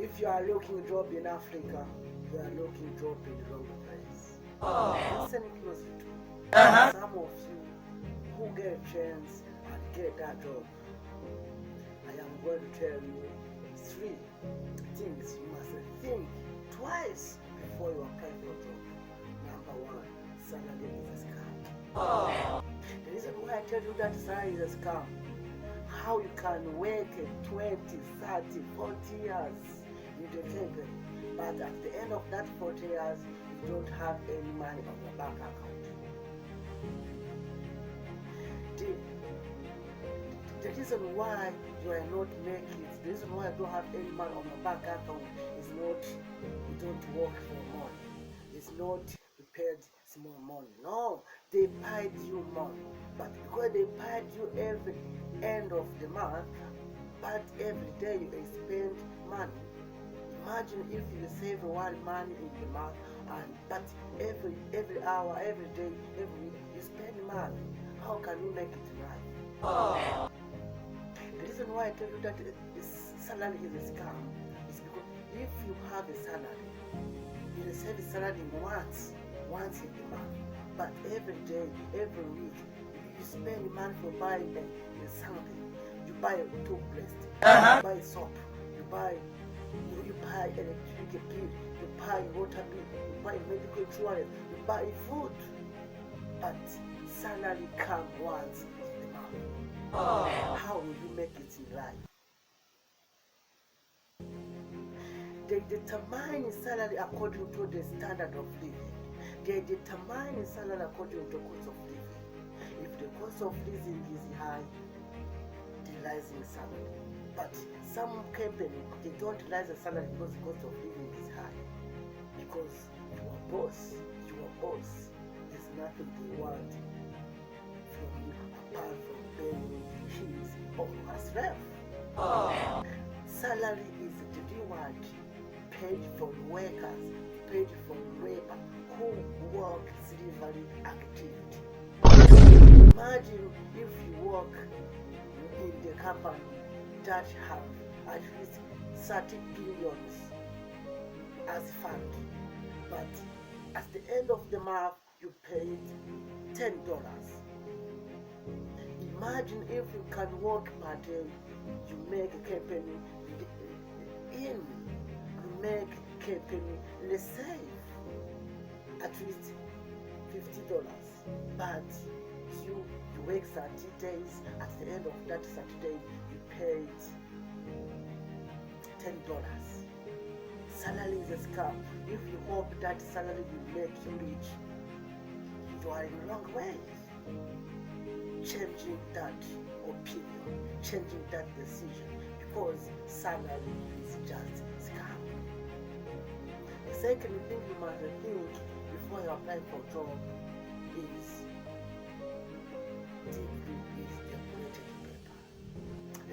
If you are looking job in Africa, you are looking job in the wrong place. Listen closely to me. Some of you who get a chance and get that job, I am going to tell you 3 things you must think twice before you apply for a job. Number 1, salary is a scam. The reason why I tell you that salary is a scam, how you can work 20, 30, 40 years in the company, but at the end of that 40 years, you don't have any money on your bank account. The reason why you are not making it, the reason why you don't have any money on your bank account is not you don't work for money. It's not you paid small money. No, they paid you money. But because they paid you every end of the month, but every day you spend money. Imagine if you save one money in the month, but every hour, every day, every week you spend money. How can you make it right? The reason why I tell you that salary is a scam is because if you have a salary, you receive a salary once in the month, but every day, every week, you spend money for buying something. You buy a toothpaste, you buy soap, you buy electric bill, you buy water bill, you buy medical insurance, you buy food, but salary comes once in the month. How will you make it in life? They determine salary according to the standard of living. They determine salary according to the cost of living. If the cost of living is high, they raise the salary. But some company, they don't raise the salary because the cost of living is high. Because your boss, there's nothing they want from you apart from paying his or her slave. Salary is the reward paid for workers, paid for labor who work slavery activity. Imagine if you work in the company that have at least 30 billions as fund, but at the end of the month you paid $10. Imagine if you can work per day, you make a company receive at least $50, but you work 30 days. At the end of that 30 days, you paid $10. Salary is a scam. If you hope that salary will make you rich, you are in the wrong way. Changing that opinion, changing that decision, because salary is just scam. The second thing you must think before you apply for a job is degree is decorated paper.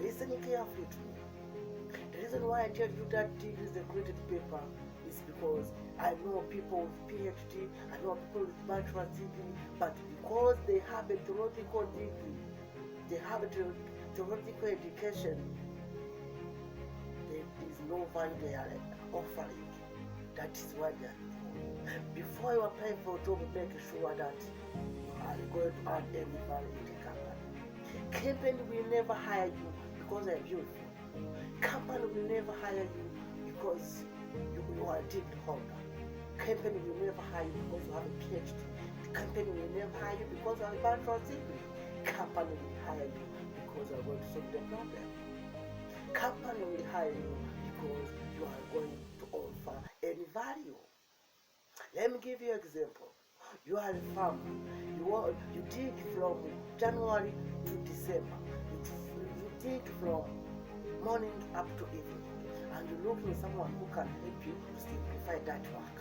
Listen carefully to me. The reason why I tell you that degree is decorated paper is because I know people with PhD, I know people with bachelor's degree, but because they have a theoretical degree, they have a theoretical education, there is no value they are offering. That is why they are doing. Before you apply for a job, make sure that you are going to add any value in the company. Company will never hire you because they are beautiful. Company will never hire you because you are a degree holder. Company will never hire you because you have a PhD. The company will never hire you because you have a bachelor's degree. Company will hire you because you are going to solve the problem. Company will hire you because you are going to offer any value. Let me give you an example. You are a farmer. You dig from January to December. You dig from morning up to evening, and you're looking for someone who can help you to simplify that work.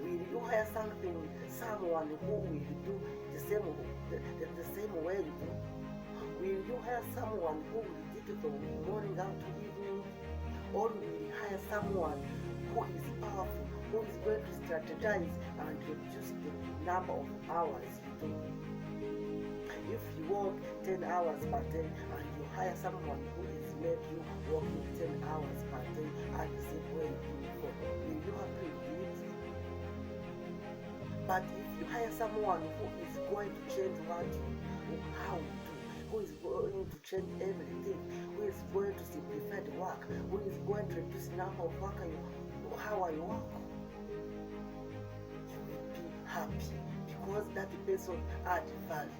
Will you hire someone who will do the same way you do? Will you hire someone who will dig from morning up to evening, or will you hire someone who is powerful, who is going to strategize and reduce the number of hours you do? If you work 10 hours per day and you hire someone who is make you working 10 hours per day at the same way you do before, will you agree with it? But if you hire someone who is going to change what you, how you do, who is going to change everything, who is going to simplify the work, who is going to reduce the number of how you work, you will be happy because that person add value,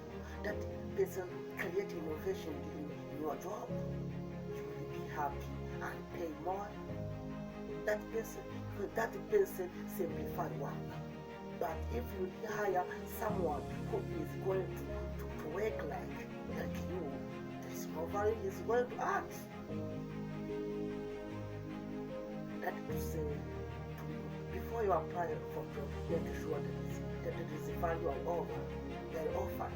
that person create innovation in your job. You will be happy and pay more. That person simplify work. But if you hire someone who is going to work like you, there is no value is going to add. That to say, before you apply for job, make sure that there is a value they offer.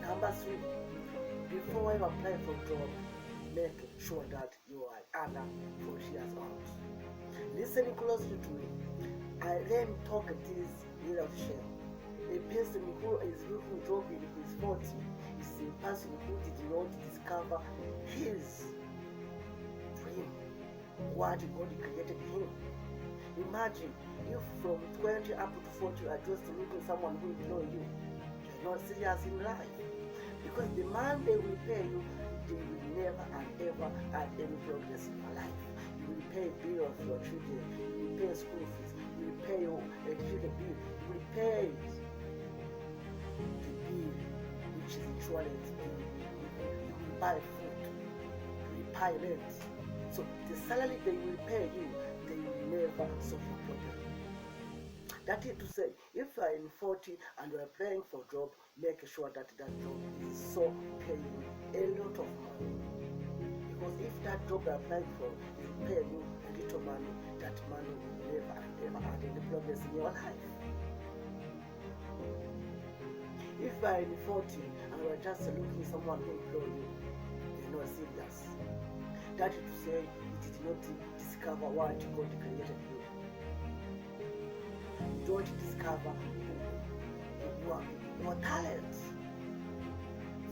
Number 3, before you apply for job, make sure that you are under 4 years old. Listen closely to me. Let me talk this without shame. A person who is looking for job in his 40s is a person who did not discover his dream, what God created him. Imagine if from 20 up to 40 you are just looking for someone who will know you. You're not serious in life. Because the man they will pay you, they will never and ever add any progress in your life. You will pay bill of your children, you will pay school fees, you will pay your electricity bill, you will pay the bill which is insurance bill, you will buy food, you will buy rent. So the salary they will pay you, they will never solve your problem. That is to say, if you are in 40 and you are applying for a job, make sure that job is so paying a lot of money. Because if that job you are applying for is paying you a little money, that money will never and ever add any progress in your life. If you are in 40 and you are just looking for someone who will employ you, you're not serious. That is to say, you did not discover what God created you. Don't discover your talent.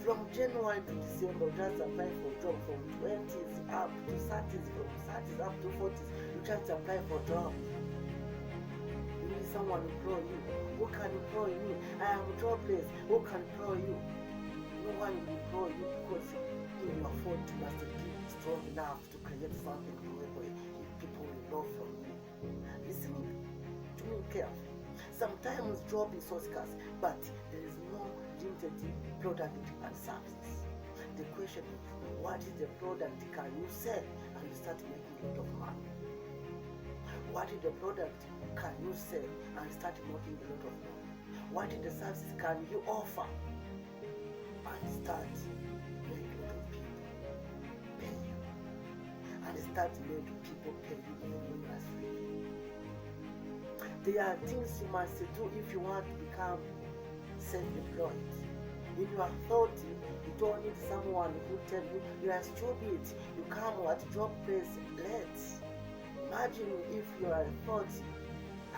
From January to December, just apply for a job. From 20s up to 30s, from 30s up to 40s, you just apply for a job. You need someone to employ you. Who can employ me? I am jobless. Who can employ you? No one will employ you because in your 40 you must be strong enough to create something where people will know from you. Listen to me carefully. Sometimes job is so scarce, but there is no limited product and services. The question is, what is the product can you sell and you start making a lot of money? What is the product can you sell and start making a lot of money? What is the services can you offer and start making a lot of people pay you? And start making people pay you even when you are sleeping. There are things you must do if you want to become self-employed. In your 30, you don't need someone who tell you you are stupid, you come at job place late. Imagine if you are 30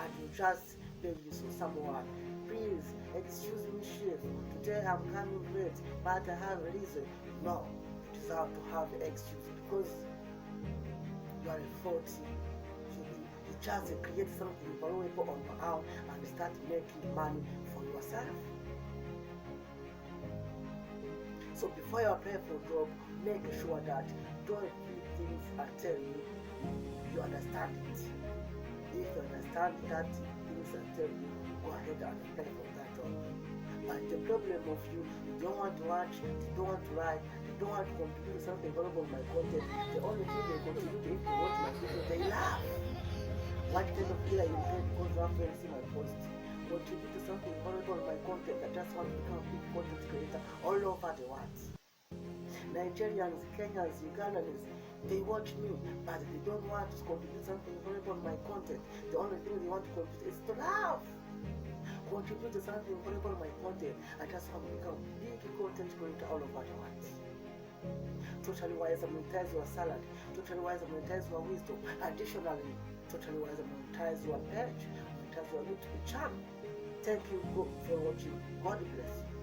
and you just beg you to someone, please excuse me, chef, today I'm coming late, but I have a reason. No, you deserve to have an excuse because you are 40. Just create something valuable on your own and start making money for yourself. So before you apply for a job, make sure that don't do things I tell you, you understand it. If you understand that things I tell you, go ahead and apply for that job. But the problem of you don't want to watch, you don't want to write, you don't want to contribute something valuable on my content. The only thing they contribute if you watch my video, they laugh. What kind of deal you pay because you have friends see my post? Contribute to something valuable on my content. I just want to become a big content creator all over the world. Nigerians, Kenyans, Ugandans, they watch me, but they don't want to contribute something valuable on my content. The only thing they want to contribute is to laugh. Contribute to something valuable on my content. I just want to become a big content creator all over the world. Totally wise, monetize your salary. Totally wise, monetize your wisdom. Additionally, totally wise, monetize your page. Monetize your YouTube channel. Thank you for watching. God bless you.